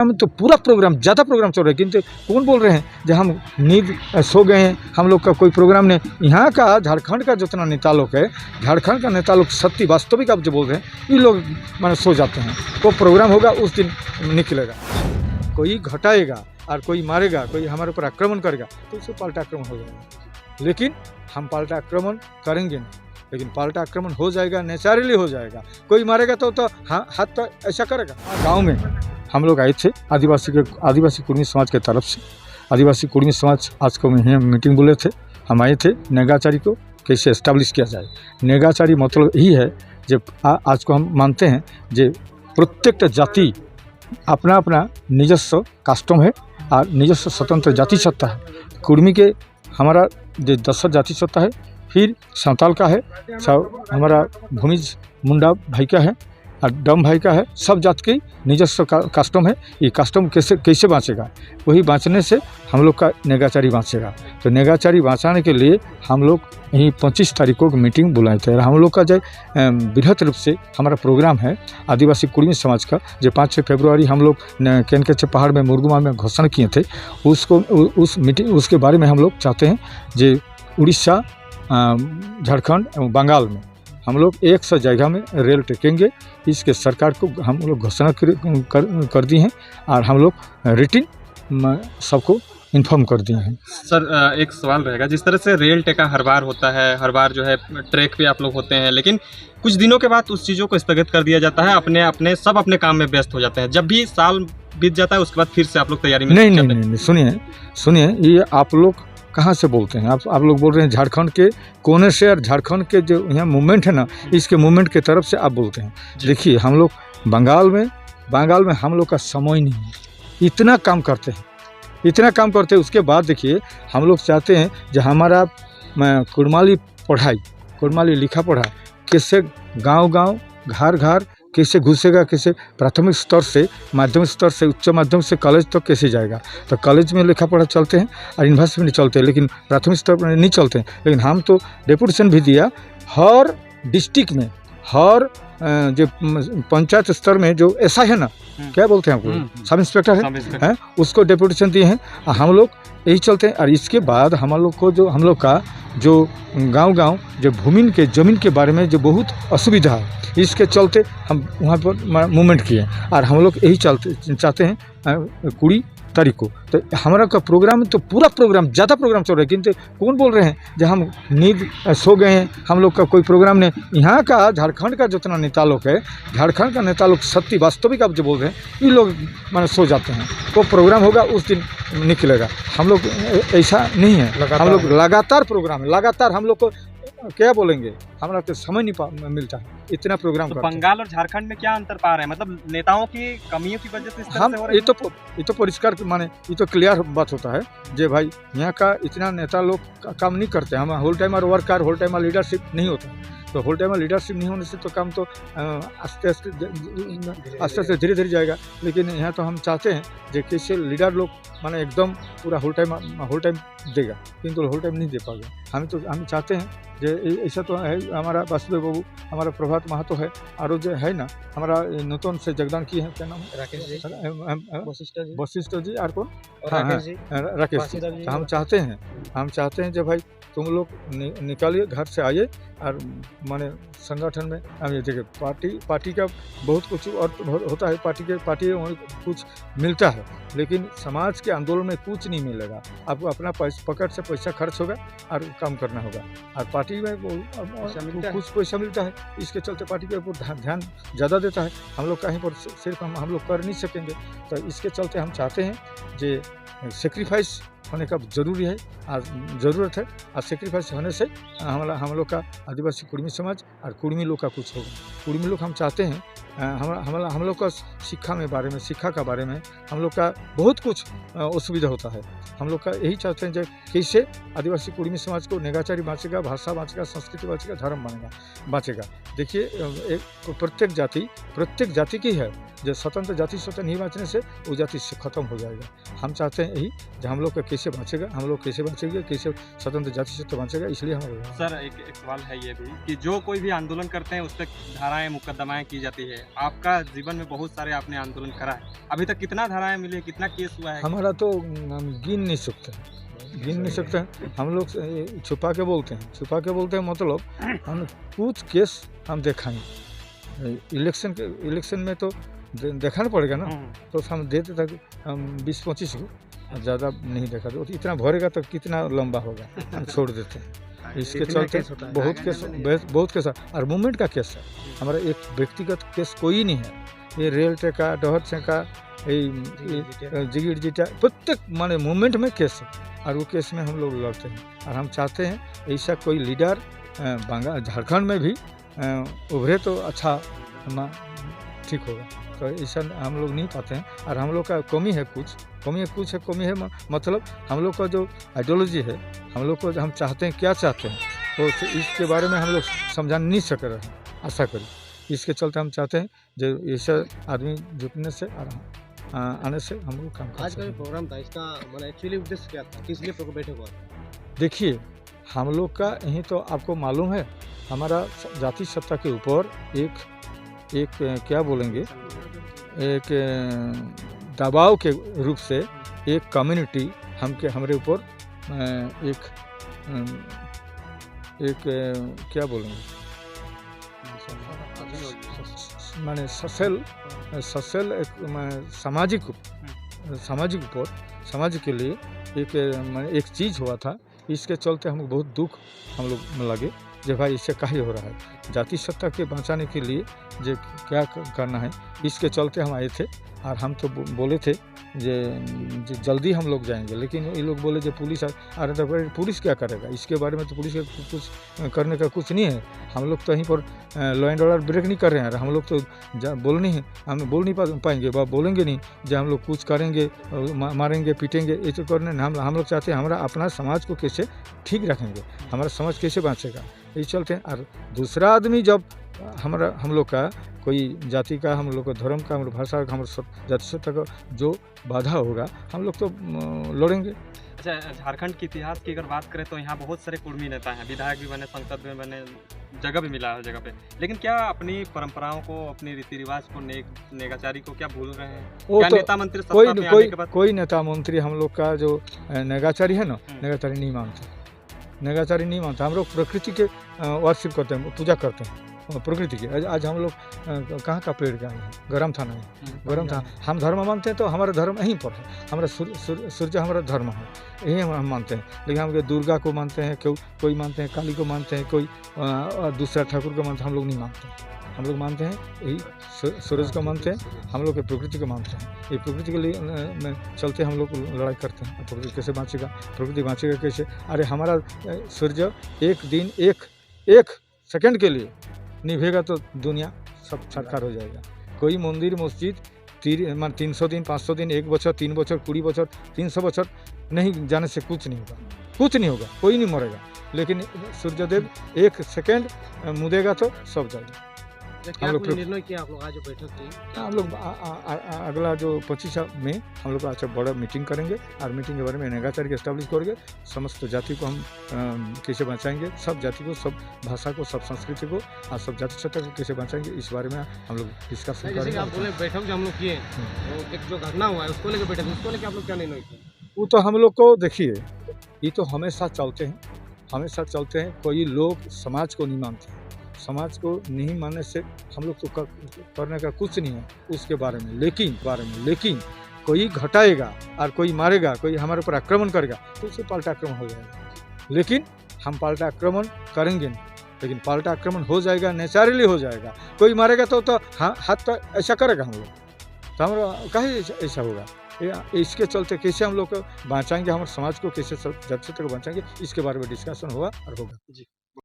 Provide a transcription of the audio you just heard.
हम तो पूरा प्रोग्राम ज़्यादा प्रोग्राम चल रहा है, किंतु कौन बोल रहे हैं जो हम नींद सो गए हैं, हम लोग का कोई प्रोग्राम नहीं। यहाँ का झारखंड का जितना नेता लोग है, झारखंड का नेता लोग सत्य वास्तविक आप जो बोल रहे हैं, ये लोग माने सो जाते हैं। वो प्रोग्राम होगा उस दिन निकलेगा, कोई घटाएगा और कोई मारेगा, कोई हमारे ऊपर आक्रमण करेगा तो उससे पाल्टा आक्रमण हो जाएगा। लेकिन हम पाल्टा आक्रमण करेंगे नहीं, लेकिन पाल्टा आक्रमण हो जाएगा, नेचुरली हो जाएगा। कोई मारेगा तो हाथ तो ऐसा करेगा। गाँव में हम लोग आए थे आदिवासी कुर्मी समाज के तरफ से। आदिवासी कुर्मी समाज आज को मीटिंग बोले थे, हम आए थे नेगाचारी को कैसे एस्टैब्लिश किया जाए। नेगाचारी मतलब यही है जब आज को हम मानते हैं जो प्रत्येक जाति अपना अपना निजस्व कास्टम है और निजस्व स्वतंत्र जाति सत्ता है। कुर्मी के हमारा जो 10 जाति सत्ता है, फिर संताल का है, सब हमारा भूमिज मुंडा भाई का है और डम भाई का है। सब जात की निजस्व कास्टम है। ये कास्टम कैसे बाँचेगा, वही बाँचने से हम लोग का नेगाचारी बाँचेगा। तो नेगाचारी बाँचाने के लिए हम लोग यहीं 25 तारीख को मीटिंग बुलाए थे। और हम लोग का जो बृहत रूप से हमारा प्रोग्राम है आदिवासी कुर्मी समाज का, जो 5 फरवरी हम लोग केनकेचे पहाड़ में मुरगुमा में घोषणा किए थे, उस मीटिंग उसके बारे में हम लोग चाहते हैं जो उड़ीसा, झारखंड एवं बंगाल में हम लोग 100 जगह में रेल टेकेंगे। इसके सरकार को हम लोग घोषणा कर दी हैं और हम लोग रिटिन सबको इन्फॉर्म कर दिए हैं। सर एक सवाल रहेगा, जिस तरह से रेल टेका हर बार होता है, हर बार जो है ट्रैक पे आप लोग होते हैं, लेकिन कुछ दिनों के बाद उस चीज़ों को स्थगित कर दिया जाता है, अपने काम में व्यस्त हो जाते हैं। जब भी साल बीत जाता है उसके बाद फिर से आप लोग तैयारी में नहीं, सुनिए ये आप लोग कहाँ से बोलते हैं? आप लोग बोल रहे हैं झारखंड के कोने से, और झारखंड के जो यहाँ मूवमेंट है ना, इसके मूवमेंट के तरफ से आप बोलते हैं। देखिए हम लोग बंगाल में हम लोग का समय नहीं है, इतना काम करते हैं। उसके बाद देखिए हम लोग चाहते हैं जो हमारा कुड़माली लिखा पढ़ा कैसे गांव घर कैसे घुसेगा, कैसे प्राथमिक स्तर से माध्यमिक स्तर से उच्च माध्यमिक से कॉलेज तक कैसे जाएगा। तो कॉलेज में लिखा पढ़ा चलते हैं और यूनिवर्सिटी में नहीं चलते, लेकिन प्राथमिक स्तर पर नहीं चलते हैं। लेकिन हम तो डेपुटेशन भी दिया हर डिस्ट्रिक्ट में, हर जो पंचायत स्तर में जो ऐसा है ना, क्या बोलते हैं आपको, सब इंस्पेक्टर है, उसको डेपुटेशन दिए हैं। हम लोग यही चलते हैं। और इसके बाद हम लोग का जो गांव जो ज़मीन के बारे में जो बहुत असुविधा है, इसके चलते हम वहाँ पर मूवमेंट किए और हम लोग यही चाहते हैं 20 तारीख को। तो हमारा का प्रोग्राम तो पूरा प्रोग्राम ज़्यादा प्रोग्राम चल रहा है, किंतु कौन बोल रहे हैं जो हम नींद सो गए हैं, हम लोग का कोई प्रोग्राम नहीं। यहाँ का झारखंड का जितना नेता लोग है, झारखंड का नेता लोग सत्य वास्तविक आप जो बोल रहे हैं, ये लोग माने सो जाते हैं। वो प्रोग्राम होगा उस दिन निकलेगा। हम लोग ऐसा नहीं है, हम लोग लगातार प्रोग्राम है, लगातार हम लोग को क्या बोलेंगे, हमारा तो समय नहीं मिलता है इतना प्रोग्राम। तो बंगाल और झारखंड में क्या अंतर पा रहे हैं? मतलब नेताओं की कमियों की वजह से इस तरह हम से हो रहे हैं? ये तो परिष्कार माने ये तो क्लियर बात होता है जे भाई यहाँ का इतना नेता लोग काम नहीं करते। हम whole timer worker, whole timer leadership नहीं होता। तो होल टाइमर लीडरशिप नहीं होने से तो काम तो आस्ते आस्ते धीरे जाएगा। लेकिन यहाँ तो हम चाहते हैं जो कैसे लीडर लोग माने एकदम पूरा होल टाइम देगा, किंतु होल टाइम नहीं दे पाएगा। हम चाहते हैं जो ऐसा तो है, हमारा वासुदेव बाबू, हमारा प्रभात महतो है, और जो है ना हमारा नूतन से जगदान किए हैं, क्या नाम है, राकेश जी और कौन, राकेश जी। तो हम चाहते हैं जो भाई तुम लोग निकालिए, घर से आइए और माने संगठन में हम ये देखिए पार्टी का बहुत कुछ और होता है, पार्टी कुछ मिलता है, लेकिन समाज के आंदोलन में कुछ नहीं मिलेगा। आपको अपना पकड़ से पैसा खर्च होगा और काम करना होगा, और पार्टी में कुछ पैसा मिलता है। इसके चलते पार्टी के ऊपर ध्यान ज़्यादा देता है। हम लोग कहीं पर सिर्फ हम लोग कर नहीं सकेंगे। तो इसके चलते हम चाहते हैं जो सेक्रीफाइस होने का जरूरी है और ज़रूरत है, और सेक्रीफाइस होने से हम लोग का आदिवासी कुर्मी समाज और कुर्मी लोग का कुछ होगा। कुर्मी लोग हम चाहते हैं हम लोग का शिक्षा का बारे में हम लोग का बहुत कुछ असुविधा होता है। हम लोग का यही चाहते हैं जो कैसे आदिवासी कुर्मी समाज को नेगाचारी बाँचेगा, भाषा बाँचेगा, संस्कृति बाँचेगा, धर्म बाँचेगा। देखिए एक प्रत्येक जाति की है, जो स्वतंत्र जाति स्वतंत्र नहीं बाँचने से वो जाति से खत्म हो जाएगा। हम चाहते हैं यही जो हम लोग का कैसे बाँचेगा, हम लोग कैसे बाँचेंगे, कैसे स्वतंत्र जाति से तो बाँचेगा। इसलिए हमारे सर एक सवाल है ये भी कि जो कोई भी भी आंदोलन करते हैं उस पर धाराएं मुकदमाएं की जाती है। आपका जीवन में बहुत सारे आपने आंदोलन करा है, अभी तक कितना धाराएं मिली है, कितना केस हुआ है? हमारा तो हम गिन नहीं सकते, गिन नहीं सकते हैं। हम लोग छुपा के बोलते हैं मतलब हम कुछ केस हम दिखाएंगे। इलेक्शन में तो देखना पड़ेगा ना, तो हम देते तक हम 20-25 को, ज़्यादा नहीं देखा तो इतना भरेगा तो कितना लंबा होगा, हम छोड़ देते हैं। इसके चलते बहुत केस और मूवमेंट का केस है हमारा, एक व्यक्तिगत केस कोई नहीं है। ये रेल टेका, डहर छेका, जिगिर जीटा, प्रत्येक माने मूवमेंट में केस है और वो केस में हम लोग लड़ते हैं। और हम चाहते हैं ऐसा कोई लीडर बंगाल झारखंड में भी उभरे तो अच्छा ठीक होगा। तो ऐसा हम लोग नहीं पाते हैं और हम लोग का कमी है मतलब हम लोग का जो आइडियोलॉजी है, हम लोग को हम चाहते हैं क्या चाहते हैं तो इसके बारे में हम लोग समझा नहीं सक रहे हैं, आशा करी। इसके चलते हम चाहते हैं जो ऐसा आदमी जुटने से और आने से हम लोग काम कर आज का जो प्रोग्राम था इसका मतलब एक्चुअली उद्देश्य क्या था, किस लिए बैठक हुआ? देखिए हम लोग का यहीं तो आपको मालूम है, हमारा जाति सत्ता के ऊपर एक क्या बोलेंगे, एक दबाव के रूप से एक कम्युनिटी हमारे ऊपर एक क्या बोलेंगे माने सोशल समाज के लिए एक चीज़ हुआ था। इसके चलते हमको बहुत दुख हम लोग में लगे जो भाई इससे काहे हो रहा है, जाति सत्ता के बचाने के लिए जो क्या करना है। इसके चलते हम आए थे और हम तो बोले थे जो जल्दी हम लोग जाएंगे, लेकिन ये लोग बोले जो पुलिस आ रहा था। पुलिस क्या करेगा इसके बारे में, तो पुलिस के कुछ करने का कुछ नहीं है। हम लोग तो यहीं पर लॉ एंड ऑर्डर ब्रेक नहीं कर रहे हैं। हम लोग तो हम बोल नहीं पाएंगे, बोलेंगे नहीं जो हम लोग कुछ करेंगे, मारेंगे पीटेंगे, ये तो करने। हम लोग चाहते हैं हमारा अपना समाज को कैसे ठीक रखेंगे, हमारा समाज कैसे बाँचेगा, ये चलते हैं। और दूसरा आदमी जब हम लोग का कोई जाति का, हम लोग का धर्म का, हमारे भाषा का, हमारे जाति सत्ता का जो बाधा होगा हम लोग तो लड़ेंगे। अच्छा, झारखंड के इतिहास की अगर बात करें तो यहाँ बहुत सारे कुर्मी नेता हैं, विधायक भी बने, संसद में बने, जगह भी मिला है जगह पे, लेकिन क्या अपनी परंपराओं को, अपनी रीति रिवाज को, नेगाचारी को क्या भूल रहे हैं? क्या तो नेता मंत्री सत्ता में आने के बाद कोई नेता मंत्री हम लोग का जो नेगाचारी है ना, नेगाचारी नहीं मानता। हम लोग प्रकृति के वर्शिप करते हैं, पूजा करते हैं प्रकृति की। आज हम लोग कहाँ का पेड़ का है, गरम था नहीं, गरम था। हम धर्म मानते हैं तो हमारा धर्म यहीं पर है, हमारा सूर्य हमारा धर्म है, यही हम मानते हैं। लेकिन हम दुर्गा को मानते हैं, कोई मानते हैं काली को मानते हैं, कोई दूसरा ठाकुर को मानते हैं। हम लोग नहीं मानते, हम लोग मानते हैं यही सूरज को मानते हैं, हम लोग प्रकृति को मानते हैं। ये प्रकृति के लिए चलते हम लोग लड़ाई करते हैं। प्रकृति कैसे बाँचेगा, प्रकृति बाँचेगा कैसे? अरे हमारा सूर्य एक दिन एक सेकंड के लिए निभेगा तो दुनिया सब सरकार हो जाएगा। कोई मंदिर मस्जिद 300 दिन, 500 दिन, 1 बछर, 3 बछर, 20 बछर, 300 बछर नहीं जाने से कुछ नहीं होगा, कोई नहीं मरेगा। लेकिन सूर्यदेव एक सेकंड मुदेगा तो सब जाएगा। हम लोग निर्णय किया आप लोग आज बैठक की? हम लोग अगला जो 25 में हम लोग अच्छा बड़ा मीटिंग करेंगे और मीटिंग के बारे में नेगाचारी के एस्टेब्लिश करेंगे। समस्त जाति को हम कैसे बचाएंगे, सब जाति को, सब भाषा को, सब संस्कृति को और सब जाति सत्ता को कैसे बचाएंगे, इस बारे में हम लोग डिस्कस करेंगे। जैसे आप बोले बैठक जो हम लोग किए, तो एक जो घटना हुआ है उसको लेकर बैठक, उसको लेकर आप लोग क्या निर्णय किए? वो तो हम लोग को देखिए, ये तो हमेशा चलते हैं। कोई लोग समाज को नहीं मानते, समाज को नहीं मानने से हम लोग तो करने का कुछ नहीं है उसके बारे में। लेकिन कोई घटाएगा और कोई मारेगा, कोई हमारे ऊपर आक्रमण करेगा तो उससे पलटा आक्रमण हो जाएगा। लेकिन हम पलटा आक्रमण करेंगे नहीं, लेकिन पलटा आक्रमण हो जाएगा, नेचुरली हो जाएगा। कोई मारेगा तो हाथ तो ऐसा करेगा हम लोग, तो हमारा काहे ऐसा होगा। इसके चलते कैसे हम लोग को बचाएंगे, हमारे समाज को कैसे जाति सत्ता को बचाएंगे, इसके बारे में डिस्कशन होगा और होगा। जी।